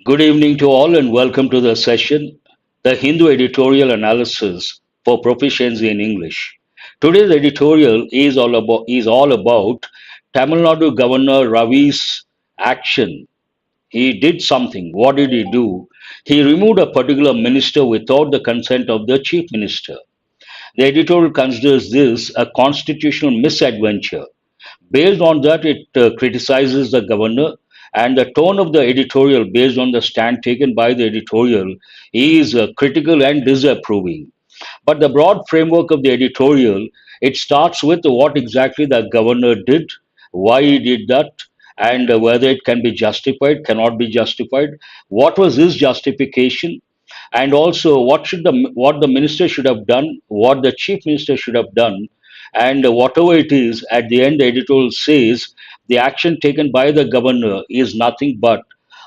Good evening to all and welcome to the session, the Hindu Editorial Analysis for Proficiency in English. Today's editorial is all about Tamil Nadu Governor Ravi's action. He did something. What did he do? He removed a particular minister without the consent of the chief minister. The editorial considers this a constitutional misadventure. Based on that, it criticizes the governor, and the tone of the editorial, based on the stand taken by the editorial, is critical and disapproving. But the broad framework of the editorial, it starts with what exactly the governor did, why he did that, and whether it can be justified, cannot be justified. What was his justification? And also what the minister should have done, what the chief minister should have done, and whatever it is, at the end, the editorial says the action taken by the governor is nothing but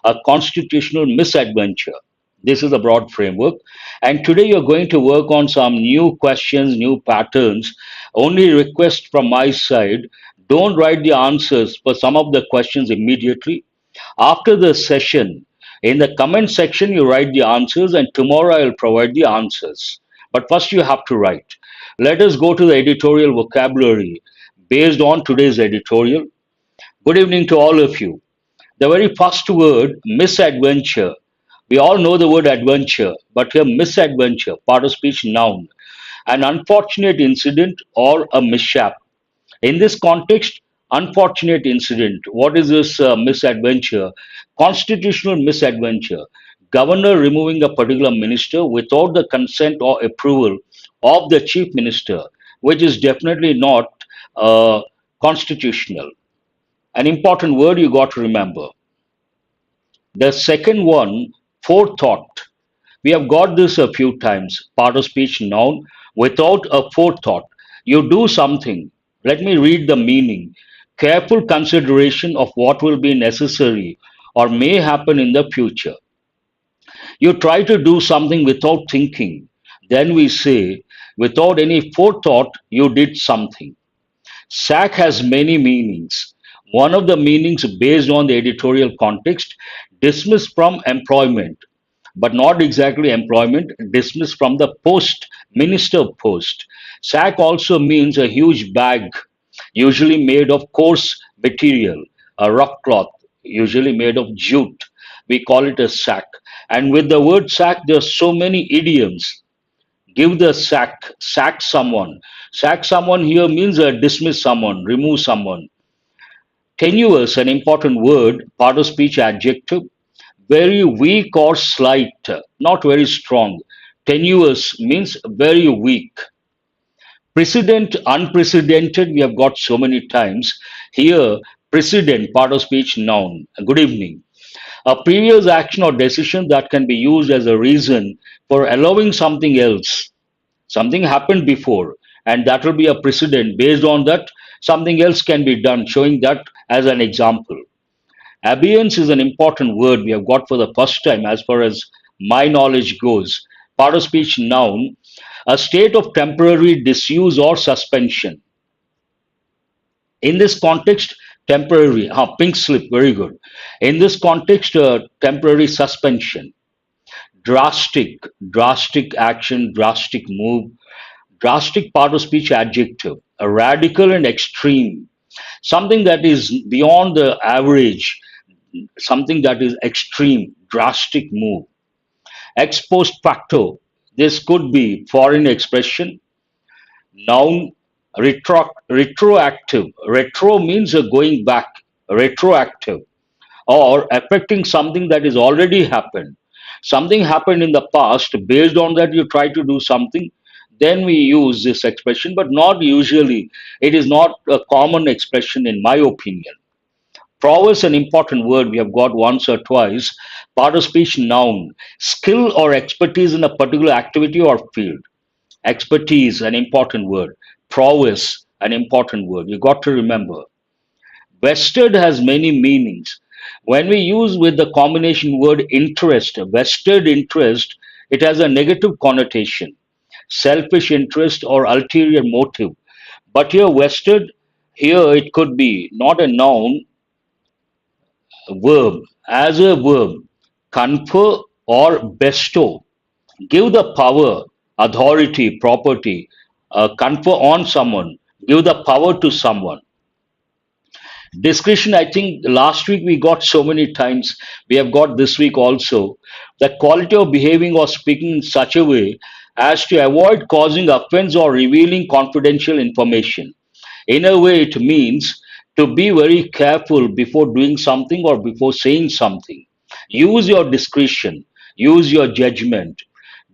a constitutional misadventure. This is the broad framework. And today you're going to work on some new questions, new patterns. Only request from my side, don't write the answers for some of the questions immediately. After the session, in the comment section, you write the answers, and tomorrow I'll provide the answers. But first, you have to write. Let us go to the editorial vocabulary based on today's editorial. Good evening to all of you. The very first word, misadventure. We all know the word adventure, but here, misadventure, part of speech noun, an unfortunate incident or a mishap. In this context, unfortunate incident. What is this misadventure? Constitutional misadventure. Governor removing a particular minister without the consent or approval of the chief minister, which is definitely not uh, constitutional. An important word you got to remember. The second one, forethought. We have got this a few times. Part of speech noun without a forethought. You do something. Let me read the meaning. Careful consideration of what will be necessary or may happen in the future. You try to do something without thinking. Then we say, without any forethought, you did something. Sack has many meanings. One of the meanings, based on the editorial context, dismiss from employment, but not exactly employment, dismiss from the post, minister post. Sack also means a huge bag, usually made of coarse material, a rough cloth, usually made of jute. We call it a sack. And with the word sack, there are so many idioms. Give the sack, sack someone. Sack someone here means dismiss someone, remove someone. Tenuous, an important word, part of speech adjective. Very weak or slight, not very strong. Tenuous means very weak. Precedent, unprecedented, we have got so many times. Here, precedent, part of speech noun. Good evening. A previous action or decision that can be used as a reason for allowing something else. Something happened before, and that will be a precedent. Based on that, something else can be done, showing that as an example. Abeyance is an important word we have got for the first time as far as my knowledge goes. Part of speech noun, a state of temporary disuse or suspension. In this context, temporary, pink slip, very good. In this context, temporary suspension. Drastic, drastic action, drastic move. Drastic, part of speech adjective. A radical and extreme. Something that is beyond the average, something that is extreme, drastic move. Ex post facto, this could be foreign expression. Noun, retroactive. Retro means going back, retroactive, or affecting something that is already happened. Something happened in the past, based on that, you try to do something, then we use this expression, but not usually. It is not a common expression, in my opinion. Prowess, an important word we have got once or twice. Part of speech noun. Skill or expertise in a particular activity or field. Expertise, an important word. Prowess, an important word. You got to remember. Vested has many meanings. When we use with the combination word interest, vested interest, it has a negative connotation. Selfish interest or ulterior motive. But here, vested, here it could be not a noun, verb, as a verb. confer or bestow, give the power, authority, property, confer on someone, give the power to someone. Discretion, I think last week we got so many times, we have got this week also. The quality of behaving or speaking in such a way as to avoid causing offense or revealing confidential information. In a way, it means to be very careful before doing something or before saying something. Use your discretion, use your judgment.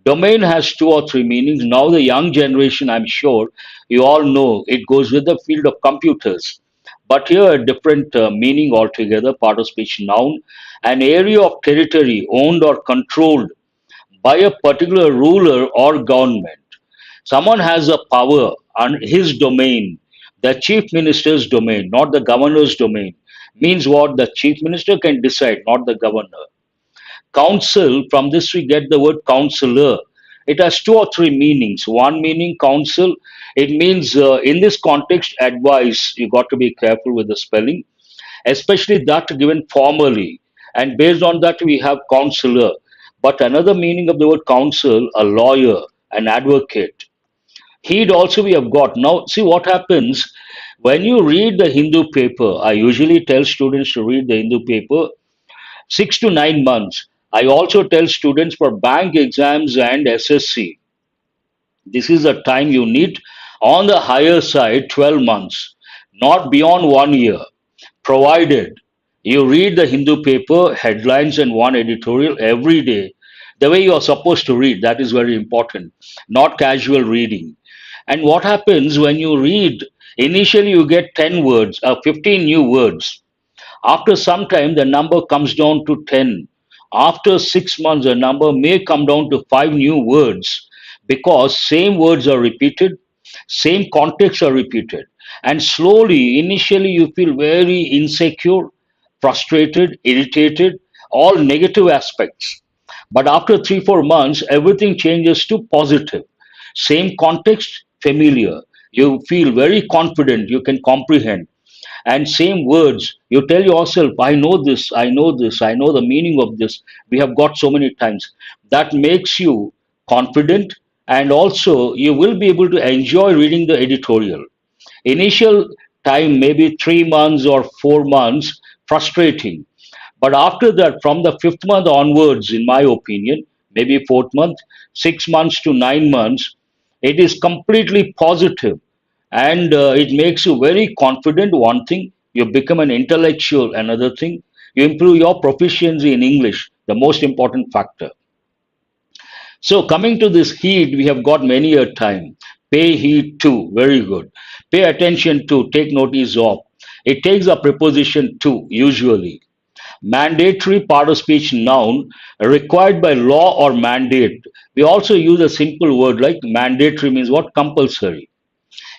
Domain has two or three meanings. Now, the young generation, I'm sure you all know, it goes with the field of computers. But here, a different meaning altogether, part of speech noun, an area of territory owned or controlled by a particular ruler or government. Someone has a power on his domain, the chief minister's domain, not the governor's domain. Means what? The chief minister can decide, not the governor. Counsel, from this we get the word counselor. It has two or three meanings. One meaning, counsel, it means in this context, advice. You got to be careful with the spelling, especially that given formally. And based on that, we have counselor. But another meaning of the word counsel, a lawyer, an advocate. He'd also we have got. Now, see what happens when you read the Hindu paper. I usually tell students to read the Hindu paper 6 to 9 months. I also tell students for bank exams and SSC, this is the time you need. On the higher side, 12 months, not beyond 1 year, provided you read the Hindu paper, headlines, and one editorial every day, the way you are supposed to read. That is very important, not casual reading. And what happens when you read? Initially, you get 10 words, 15 new words. After some time, the number comes down to 10. After 6 months, the number may come down to 5 new words because same words are repeated, same contexts are repeated. And slowly, initially, you feel very insecure, frustrated, irritated, all negative aspects. But after 3, 4 months, everything changes to positive. Same context, familiar. You feel very confident, you can comprehend, and same words you tell yourself, I know this, I know this, I know the meaning of this, we have got so many times. That makes you confident, and also you will be able to enjoy reading the editorial. Initial time maybe 3 months or 4 months frustrating, but after that, from the fifth month onwards, in my opinion, maybe fourth month, 6 months to 9 months, it is completely positive, and it makes you very confident. One thing, you become an intellectual. Another thing, you improve your proficiency in English, the most important factor. So, coming to this heed, we have got many a time. Pay heed to, very good. Pay attention to, take notice of. It takes a preposition to, usually. Mandatory part of speech noun, required by law or mandate. We also use a simple word like mandatory means what? Compulsory.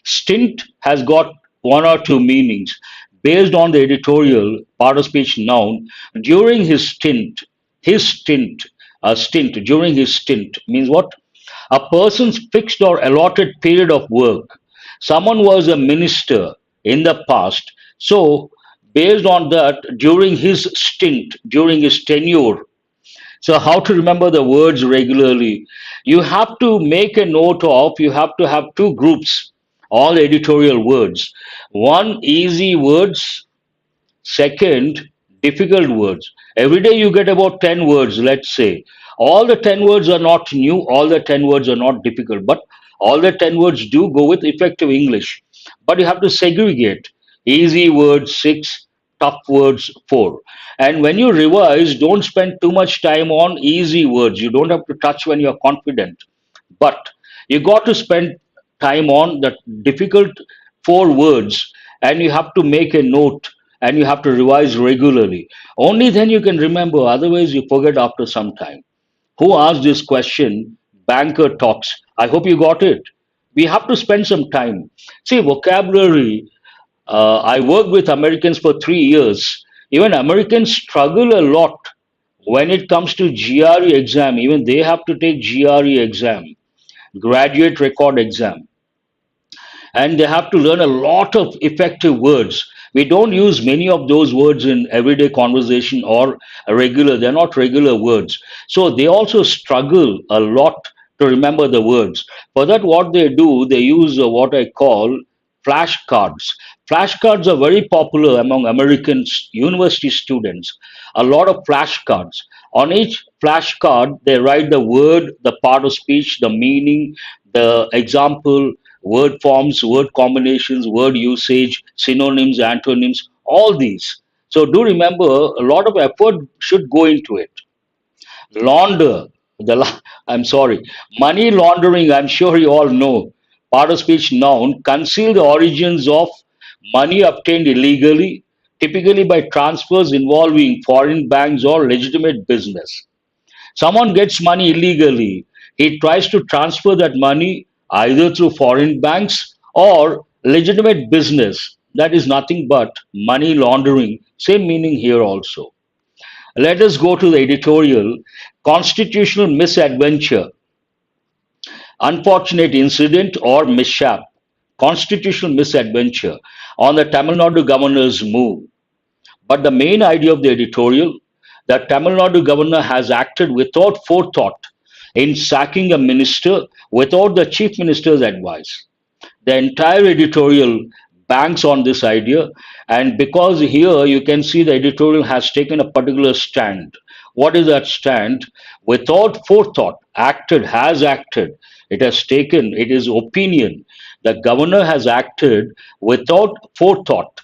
Stint has got one or two meanings based on the editorial part of speech noun. During his stint, a stint, during his stint means what? A person's fixed or allotted period of work. Someone was a minister in the past. So, based on that, during his stint, during his tenure, so, how to remember the words regularly? You have to make a note of, you have to have two groups, all editorial words. One, easy words. Second, difficult words. Every day you get about 10 words, let's say. All the 10 words are not new, all the 10 words are not difficult, but all the 10 words do go with effective English. But you have to segregate. Easy words, 6, tough words, 4. And when you revise, don't spend too much time on easy words. You don't have to touch when you're confident. But you got to spend time on the difficult 4 words, and you have to make a note, and you have to revise regularly. Only then you can remember, otherwise, you forget after some time. Who asked this question? Banker talks. I hope you got it. We have to spend some time. See, vocabulary. I worked with Americans for 3 years. Even Americans struggle a lot when it comes to GRE exam. Even they have to take GRE exam, graduate record exam, and they have to learn a lot of effective words. We don't use many of those words in everyday conversation or regular. They're not regular words. So they also struggle a lot to remember the words. For that, what they do, they use what I call flashcards. Flashcards are very popular among American university students. A lot of flashcards. On each flashcard, they write the word, the part of speech, the meaning, the example, word forms, word combinations, word usage, synonyms, antonyms, all these. So do remember, a lot of effort should go into it. Launder, I'm sorry, money laundering, I'm sure you all know. Part of speech noun, conceal the origins of money obtained illegally, typically by transfers involving foreign banks or legitimate business. Someone gets money illegally. He tries to transfer that money either through foreign banks or legitimate business. That is nothing but money laundering. Same meaning here also. Let us go to the editorial. Constitutional misadventure, unfortunate incident or mishap. Constitutional misadventure on the Tamil Nadu governor's move. But the main idea of the editorial, that Tamil Nadu governor has acted without forethought in sacking a minister without the chief minister's advice. The entire editorial banks on this idea, and because here you can see the editorial has taken a particular stand. What is that stand? Without forethought, acted, has acted. It has taken, it is opinion. The governor has acted without forethought,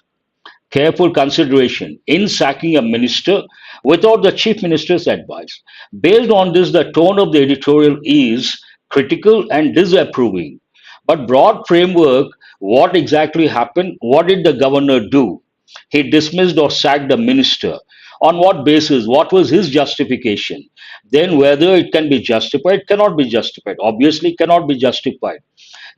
careful consideration in sacking a minister without the chief minister's advice. Based on this, the tone of the editorial is critical and disapproving. But broad framework, what exactly happened? What did the governor do? He dismissed or sacked a minister. On what basis? What was his justification? Then whether it can be justified, cannot be justified. Obviously cannot be justified.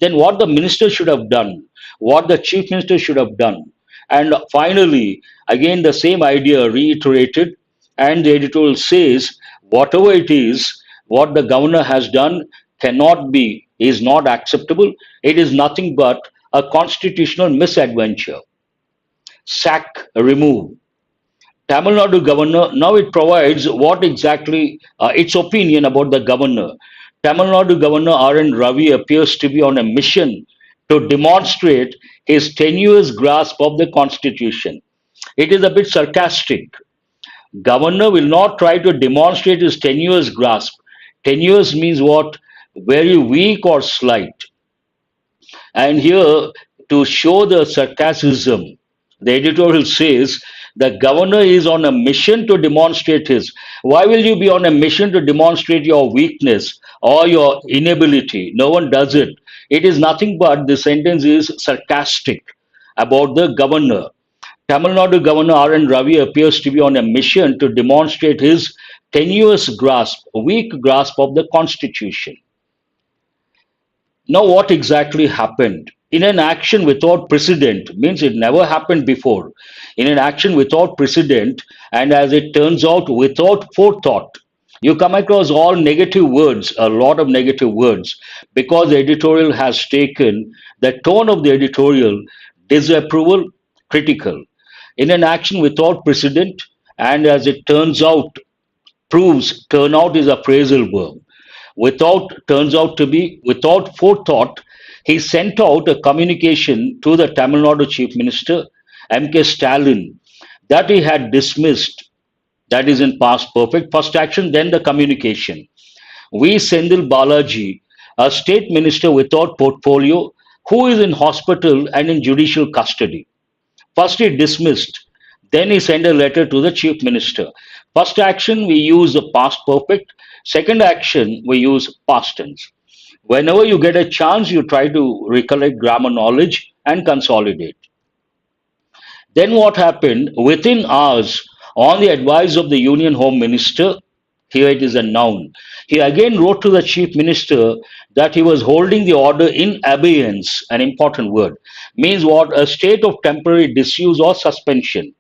Then what the minister should have done, what the chief minister should have done. And finally, again, the same idea reiterated, and the editorial says whatever it is, what the governor has done cannot be, is not acceptable. It is nothing but a constitutional misadventure. Sack, remove. Tamil Nadu governor, now it provides what exactly its opinion about the governor. Tamil Nadu governor R.N. Ravi appears to be on a mission to demonstrate his tenuous grasp of the constitution. It is a bit sarcastic. Governor will not try to demonstrate his tenuous grasp. Tenuous means what? Very weak or slight. And here, to show the sarcasm, the editorial says the governor is on a mission to demonstrate his. Why will you be on a mission to demonstrate your weakness or your inability? No one does it. It is nothing but the sentence is sarcastic about the governor. Tamil Nadu Governor R.N. Ravi appears to be on a mission to demonstrate his tenuous grasp, weak grasp of the constitution. Now, what exactly happened? In an action without precedent, means it never happened before. In an action without precedent, and as it turns out, without forethought, you come across all negative words, a lot of negative words, because the editorial has taken the tone of the editorial disapproval, critical. In an action without precedent, and as it turns out, proves, turn out is a phrasal verb. Without, turns out to be, without forethought, he sent out a communication to the Tamil Nadu Chief Minister, M.K. Stalin, that he had dismissed. That is in past perfect. First action, then the communication. V. Sendil Balaji, a state minister without portfolio, who is in hospital and in judicial custody. First, he dismissed. Then he sent a letter to the chief minister. First action, we use the past perfect. Second action, we use past tense. Whenever you get a chance, you try to recollect grammar knowledge and consolidate. Then what happened? Within hours, on the advice of the Union Home Minister, here it is a noun, he again wrote to the Chief Minister that he was holding the order in abeyance, an important word. Means what? A state of temporary disuse or suspension.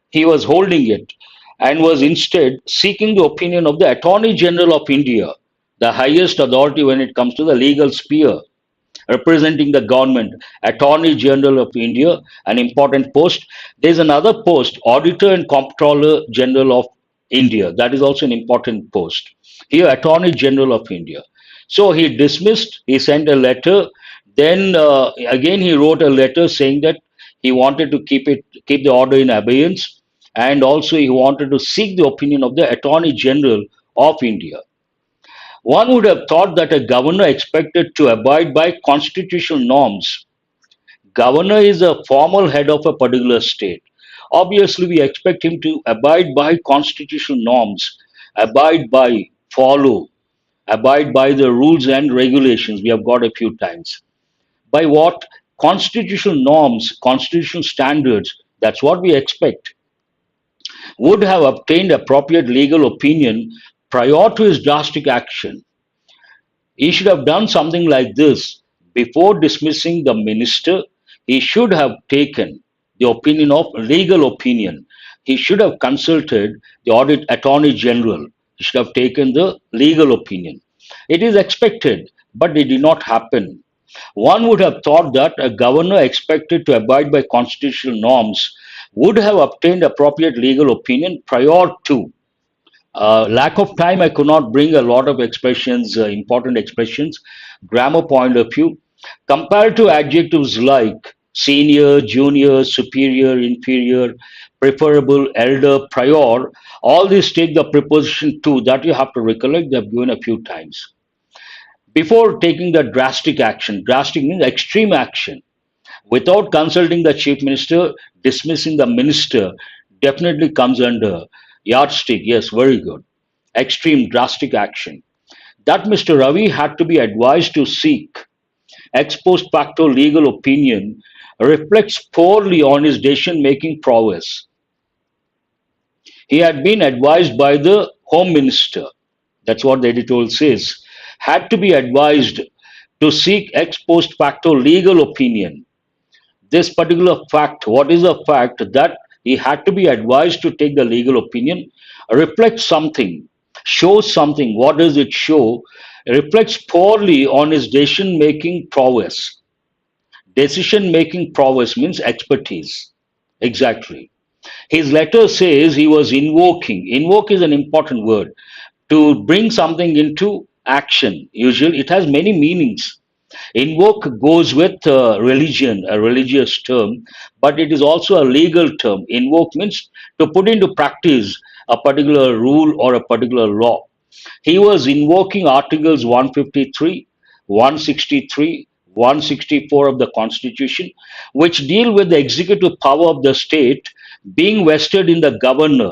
He was holding it and was instead seeking the opinion of the Attorney General of India, the highest authority when it comes to the legal sphere. representing the government, Attorney General of India, an important post. There's another post, Auditor and Comptroller General of India. That is also an important post. Here, Attorney General of India. So he dismissed, he sent a letter. Then again, he wrote a letter saying that he wanted to keep the order in abeyance, and also he wanted to seek the opinion of the Attorney General of India. One would have thought that a governor expected to abide by constitutional norms. Governor is a formal head of a particular state. Obviously, we expect him to abide by constitutional norms, follow, abide by the rules and regulations we have got a few times. By what? Constitutional norms, constitutional standards. That's what we expect. Would have obtained appropriate legal opinion prior to his drastic action. He should have done something like this. Before dismissing the minister, he should have taken the opinion of legal opinion. He should have consulted the audit attorney general. He should have taken the legal opinion. It is expected, but it did not happen. One would have thought that a governor expected to abide by constitutional norms would have obtained appropriate legal opinion prior to. Lack of time, I could not bring a lot of expressions, important expressions, grammar point of view. Comparative adjectives like senior, junior, superior, inferior, preferable, elder, prior, all these take the preposition to that you have to recollect. They have given a few times. Before taking the drastic means extreme action. Without consulting the chief minister, dismissing the minister definitely comes under yardstick. Yes, very good. Extreme drastic action. That Mr. Ravi had to be advised to seek ex post facto legal opinion reflects poorly on his decision making prowess. He had been advised by the home minister, that's what the editorial says, had to be advised to seek ex post facto legal opinion. This particular fact, what is the fact that he had to be advised to take the legal opinion, reflects something, shows something. What does it show? Reflects poorly on his decision making prowess. Decision making prowess means expertise. Exactly. His letter says he was invoking. Invoke is an important word. To bring something into action. Usually, it has many meanings. Invoke goes with religion, a religious term, but it is also a legal term. Invoke means to put into practice a particular rule or a particular law. He was invoking Articles 153, 163, 164 of the Constitution, which deal with the executive power of the state being vested in the governor.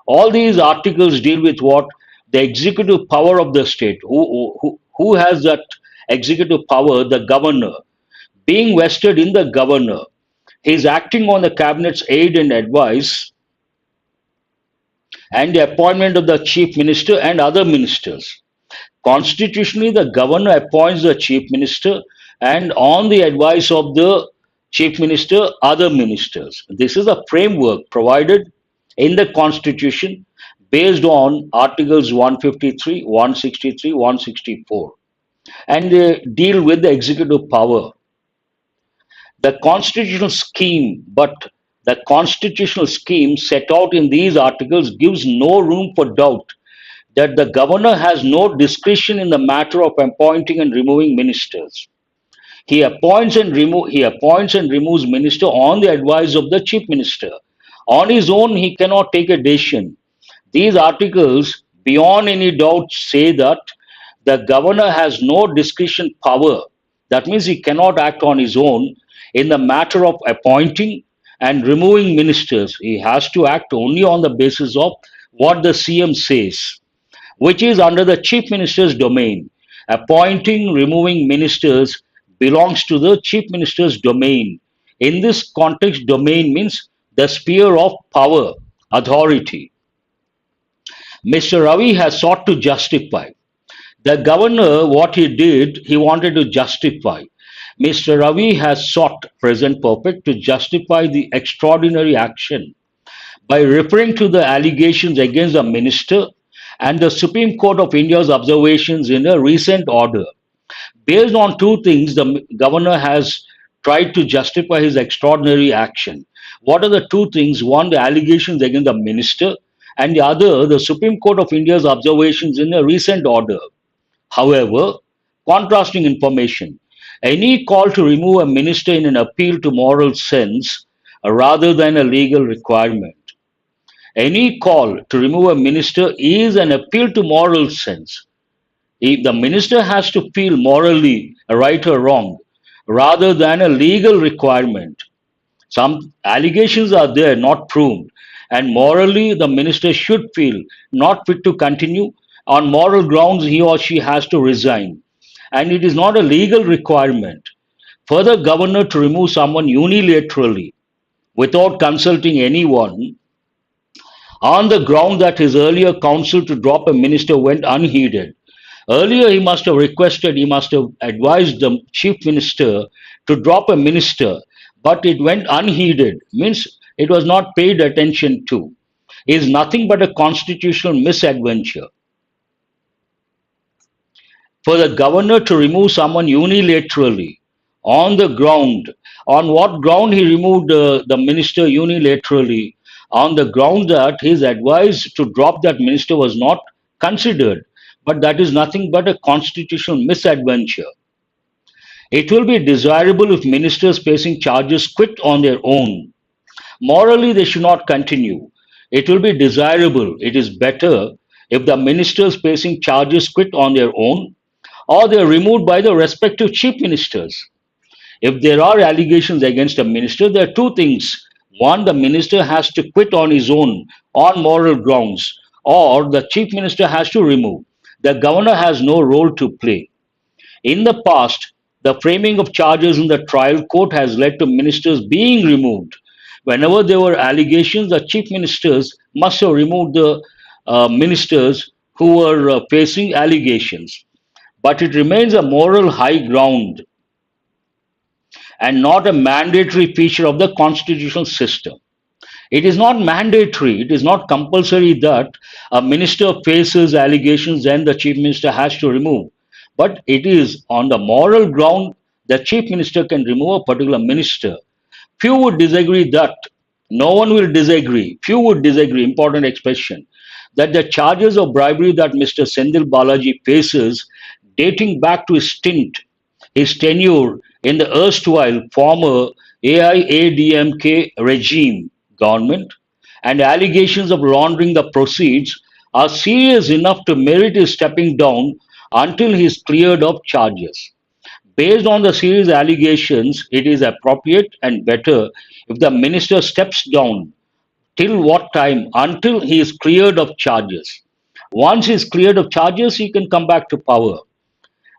All these articles deal with what? The executive power of the state. Who has that executive power? The governor. Being vested in the governor. He is acting on the cabinet's aid and advice and the appointment of the chief minister and other ministers. Constitutionally, the governor appoints the chief minister and on the advice of the chief minister, other ministers. This is a framework provided in the constitution based on Articles 153, 163, 164, and they deal with the executive power. The constitutional scheme, but the constitutional scheme set out in these articles gives no room for doubt that the governor has no discretion in the matter of appointing and removing ministers. He appoints and removes minister on the advice of the chief minister. On his own, he cannot take a decision. These articles, beyond any doubt, say that the governor has no discretion power. That means he cannot act on his own in the matter of appointing and removing ministers. He has to act only on the basis of what the CM says, which is under the chief minister's domain. Appointing, removing ministers belongs to the chief minister's domain. In this context, domain means the sphere of power, authority. Mr. Ravi has sought to justify. The governor, what he did, he wanted to justify. Mr. Ravi has sought, present perfect, to justify the extraordinary action by referring to the allegations against the minister and the Supreme Court of India's observations in a recent order. Based on two things, the governor has tried to justify his extraordinary action. What are the two things? One, the allegations against the minister, and the other, the Supreme Court of India's observations in a recent order. However, contrasting information, any call to remove a minister in an appeal to moral sense rather than a legal requirement. Any call to remove a minister is an appeal to moral sense. If the minister has to feel morally right or wrong rather than a legal requirement. Some allegations are there, not proved, and morally the minister should feel not fit to continue. On moral grounds, he or she has to resign, and it is not a legal requirement for the governor to remove someone unilaterally without consulting anyone on the ground that his earlier counsel to drop a minister went unheeded. Earlier, he must have advised the chief minister to drop a minister, but it went unheeded, means it was not paid attention to, is nothing but a constitutional misadventure. For the governor to remove someone unilaterally on the ground, on what ground he removed the minister unilaterally? On the ground that his advice to drop that minister was not considered, but that is nothing but a constitutional misadventure. It will be desirable if ministers facing charges quit on their own. Morally, they should not continue. It will be desirable, it is better if the ministers facing charges quit on their own or they are removed by the respective chief ministers. If there are allegations against a minister, there are two things. One, the minister has to quit on his own on moral grounds, or the chief minister has to remove. The governor has no role to play. In the past, the framing of charges in the trial court has led to ministers being removed. Whenever there were allegations, the chief ministers must have removed the ministers who were facing allegations. But it remains a moral high ground and not a mandatory feature of the constitutional system. It is not mandatory, it is not compulsory that a minister faces allegations, then the chief minister has to remove. But it is on the moral ground the chief minister can remove a particular minister. Few would disagree that, no one will disagree, few would disagree, important expression, that the charges of bribery that Mr. Sendil Balaji faces dating back to his tenure in the erstwhile former AIADMK regime government and allegations of laundering the proceeds are serious enough to merit his stepping down until he is cleared of charges. Based on the serious allegations, it is appropriate and better if the minister steps down. Till what time? Until he is cleared of charges. Once he is cleared of charges, he can come back to power.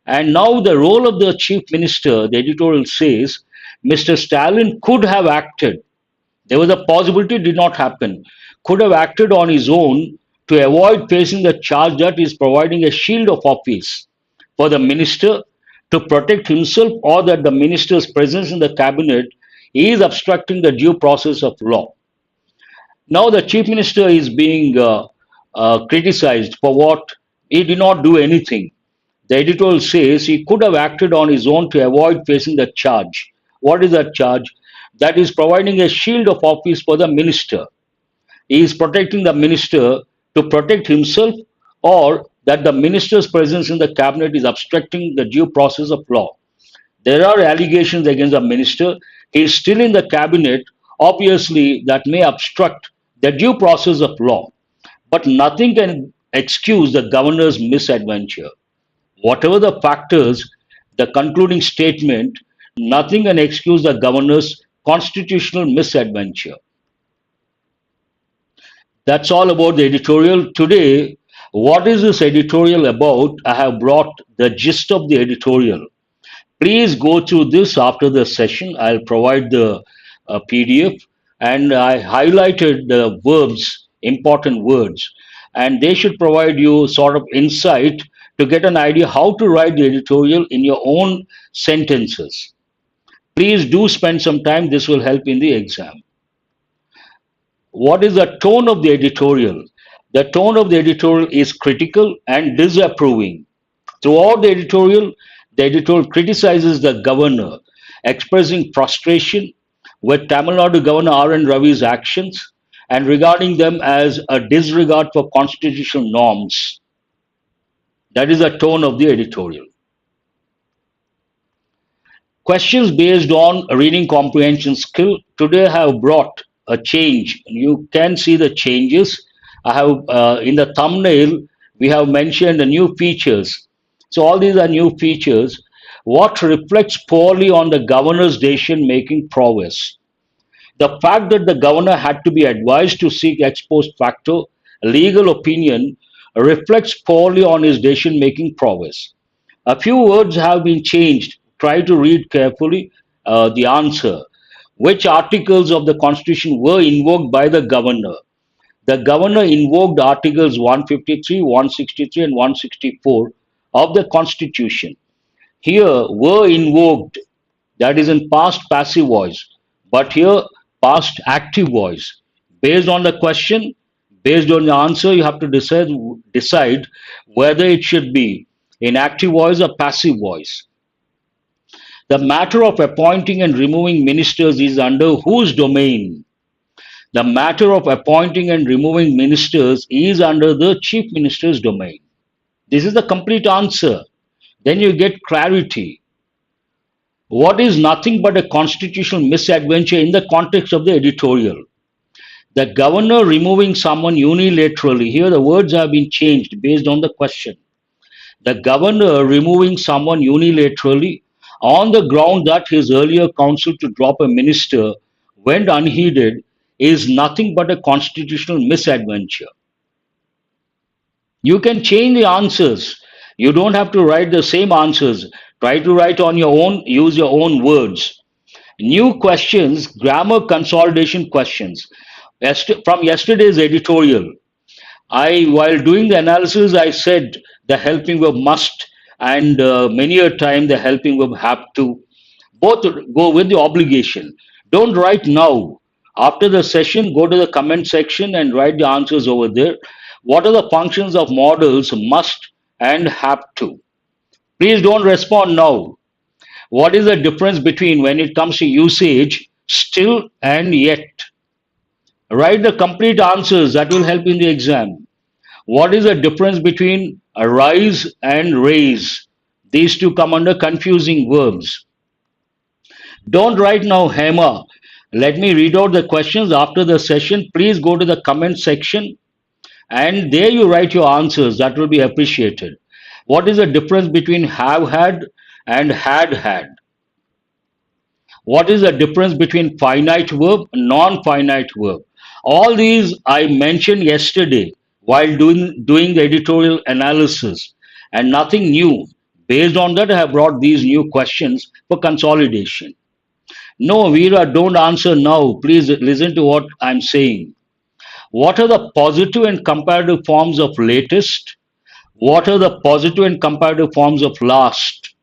And now the role of the chief minister, the editorial says, Mr. Stalin could have acted. There was a possibility, it did not happen. Could have acted on his own to avoid facing the charge that is providing a shield of office for the minister to protect himself or that the minister's presence in the cabinet is obstructing the due process of law. Now the chief minister is being criticized for what he did not do anything. The editorial says he could have acted on his own to avoid facing the charge. What is that charge? That is providing a shield of office for the minister. He is protecting the minister to protect himself or that the minister's presence in the cabinet is obstructing the due process of law. There are allegations against the minister. He is still in the cabinet. Obviously, that may obstruct the due process of law. But nothing can excuse the governor's misadventure. Whatever the factors, the concluding statement, nothing can excuse the governor's constitutional misadventure. That's all about the editorial. Today, what is this editorial about? I have brought the gist of the editorial. Please go through this after the session. I'll provide the PDF and I highlighted the verbs, important words, and they should provide you sort of insight to get an idea how to write the editorial in your own sentences. Please do spend some time. This will help in the exam. What is the tone of the editorial? The tone of the editorial is critical and disapproving. Throughout the editorial, The editorial criticizes the governor, expressing frustration with Tamil Nadu Governor R.N. Ravi's actions and regarding them as a disregard for constitutional norms. That is the tone of the editorial. Questions based on reading comprehension skill today have brought a change. You can see the changes. I have in the thumbnail we have mentioned the new features. So all these are new features. What reflects poorly on the governor's decision-making prowess? The fact that the governor had to be advised to seek ex post facto legal opinion reflects poorly on his decision-making prowess. A few words have been changed. Try to read carefully the answer. Which articles of the Constitution were invoked by the governor? The governor invoked Articles 153, 163, and 164 of the Constitution. Here, were invoked, that is in past passive voice, but here, past active voice. Based on the question, based on the answer, you have to decide whether it should be in active voice or passive voice. The matter of appointing and removing ministers is under whose domain? The matter of appointing and removing ministers is under the chief minister's domain. This is the complete answer. Then you get clarity. What is nothing but a constitutional misadventure in the context of the editorial? The governor removing someone unilaterally. Here the words have been changed based on the question. The governor removing someone unilaterally on the ground that his earlier counsel to drop a minister went unheeded is nothing but a constitutional misadventure. You can change the answers. You don't have to write the same answers. Try to write on your own, use your own words. New questions, grammar consolidation questions. From yesterday's editorial, while doing the analysis, I said the helping verb must and many a time the helping verb have to. Both go with the obligation. Don't write now. After the session, go to the comment section and write the answers over there. What are the functions of models must and have to? Please don't respond now. What is the difference between when it comes to usage, still and yet? Write the complete answers that will help in the exam. What is the difference between arise and raise? These two come under confusing verbs. Don't write now, Hema. Let me read out the questions after the session. Please go to the comment section and there you write your answers. That will be appreciated. What is the difference between have had and had had? What is the difference between finite verb and non-finite verb? All these I mentioned yesterday while doing the editorial analysis and nothing new. Based on that, I have brought these new questions for consolidation. No, Veera, don't answer now. Please listen to what I'm saying. What are the positive and comparative forms of latest? What are the positive and comparative forms of last?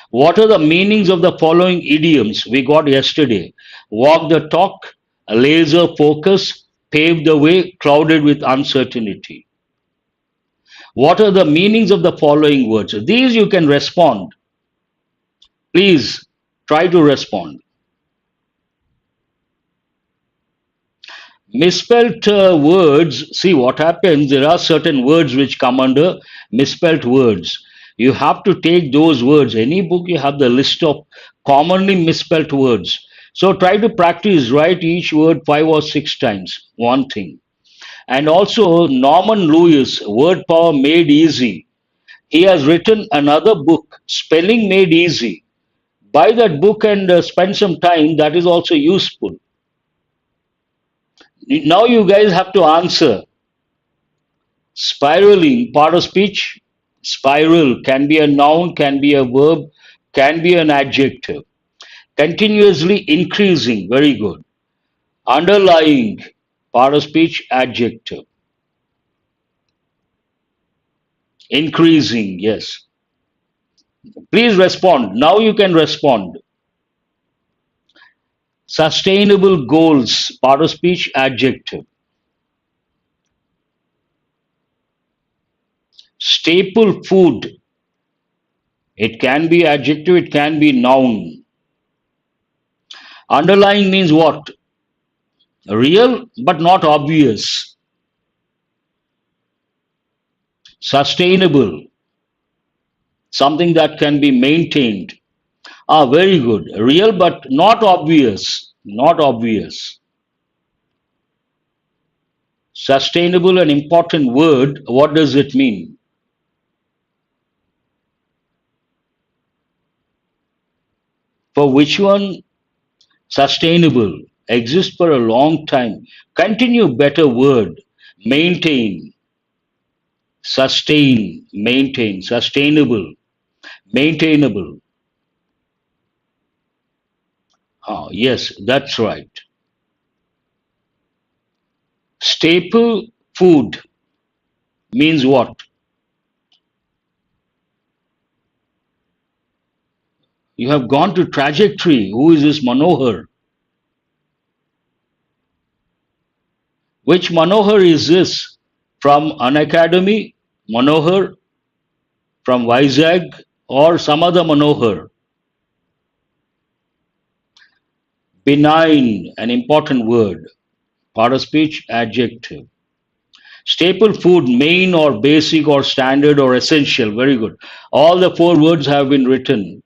What are the meanings of the following idioms we got yesterday? Walk the talk, laser focus, pave the way, clouded with uncertainty. What are the meanings of the following words? These you can respond. Please try to respond. Misspelt words, see what happens, there are certain words which come under misspelt words. You have to take those words. Any book you have the list of commonly misspelt words. So try to practice, write each word 5 or 6 times, one thing. And also Norman Lewis, Word Power Made Easy. He has written another book, Spelling Made Easy. Buy that book and spend some time. That is also useful. Now you guys have to answer. Spiraling, part of speech. Spiral can be a noun, can be a verb, can be an adjective. Continuously increasing, very good. Underlying, part of speech, adjective. Increasing, yes. Please respond. Now you can respond. Sustainable goals, part of speech, adjective. Staple food, It can be adjective, it can be noun. Underlying means what? Real but not obvious. Sustainable, something that can be maintained. Ah, very good. Real but not obvious. Not obvious. Sustainable, an important word. What does it mean? For which one? Sustainable. Exist for a long time. Continue, better word. Maintain. Sustain. Maintain. Sustainable. Maintainable. Ah, yes, that's right. Staple food means what? You have gone to trajectory. Who is this Manohar? Which Manohar is this? From an academy, Manohar, from Vizag, or some other Manohar? Benign, an important word. Part of speech, adjective. Staple food, main or basic or standard or essential. Very good. All the four words have been written.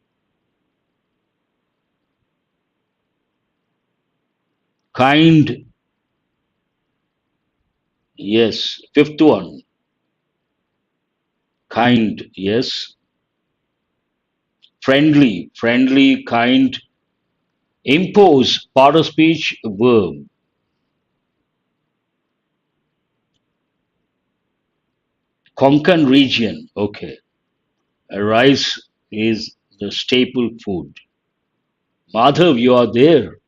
Kind, yes. Fifth one, kind, yes. Friendly, friendly, kind. Impose, part of speech, verb. Konkan region, okay. Rice is the staple food. Madhav, you are there.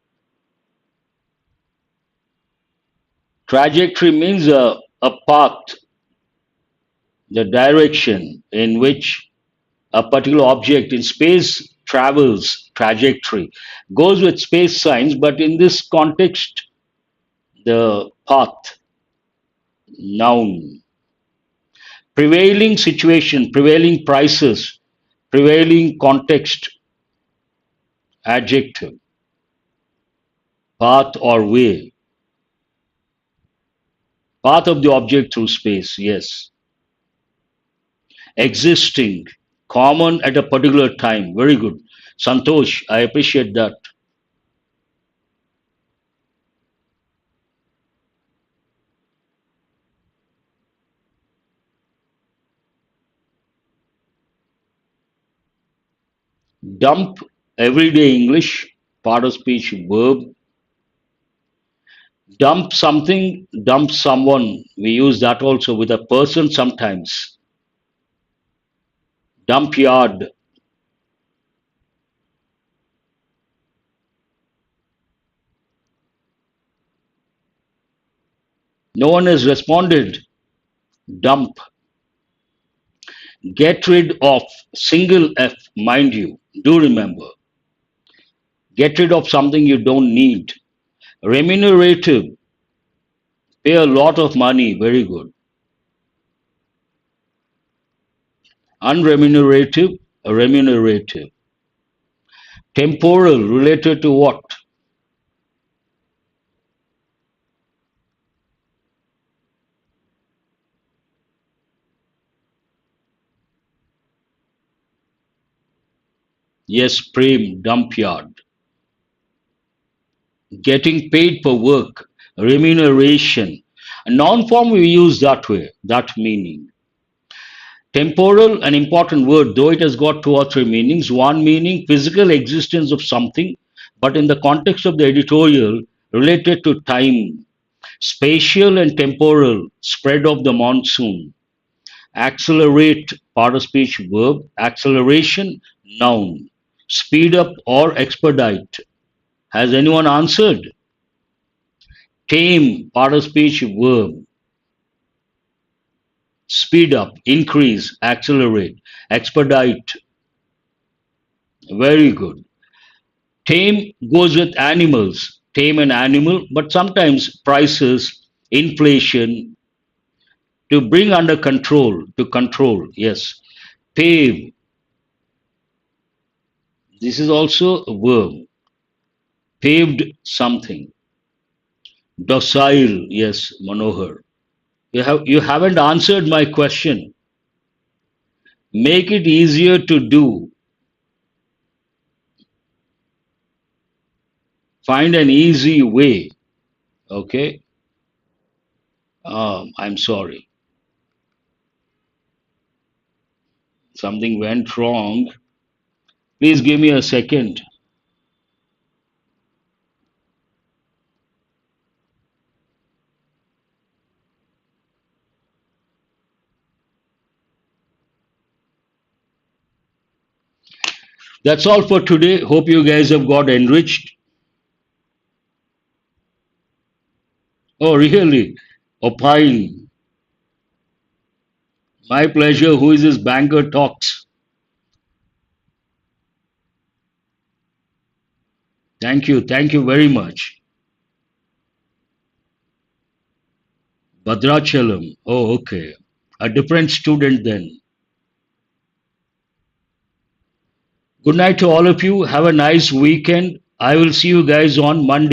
Trajectory means a path, the direction in which a particular object in space travels, trajectory. Goes with space science, but in this context, the path, noun. Prevailing situation, prevailing prices, prevailing context, adjective. Path or way. Path of the object through space, yes. Existing, common at a particular time. Very good. Santosh, I appreciate that. Dump, everyday English, part of speech, verb. Dump something, dump someone. We use that also with a person sometimes. Dump yard. No one has responded. Dump. Get rid of, single F, mind you. Do remember. Get rid of something you don't need. Remunerative. Pay a lot of money. Very good. Unremunerative. Remunerative. Temporal. Related to what? Yes, Prem. Dump yard. Getting paid for work. Remuneration. A noun form we use that way. That meaning. Temporal, an important word, though it has got two or three meanings. One meaning, physical existence of something, but in the context of the editorial, related to time. Spatial and temporal, spread of the monsoon. Accelerate, part of speech, verb. Acceleration, noun. Speed up or expedite. Has anyone answered? Tame, part of speech, verb. Speed up, increase, accelerate, expedite. Very good. Tame goes with animals, tame an animal, but sometimes prices, inflation, to bring under control, to control, yes. Pave, This is also a verb. Paved something. Docile, yes, Manohar. You haven't answered my question. Make it easier to do. Find an easy way. Okay. I'm sorry. Something went wrong. Please give me a second. That's all for today. Hope you guys have got enriched. Oh, really? Opine. My pleasure. Who is this banker talks? Thank you. Thank you very much. Badrachalam. Oh, okay. A different student then. Good night to all of you. Have a nice weekend. I will see you guys on Monday.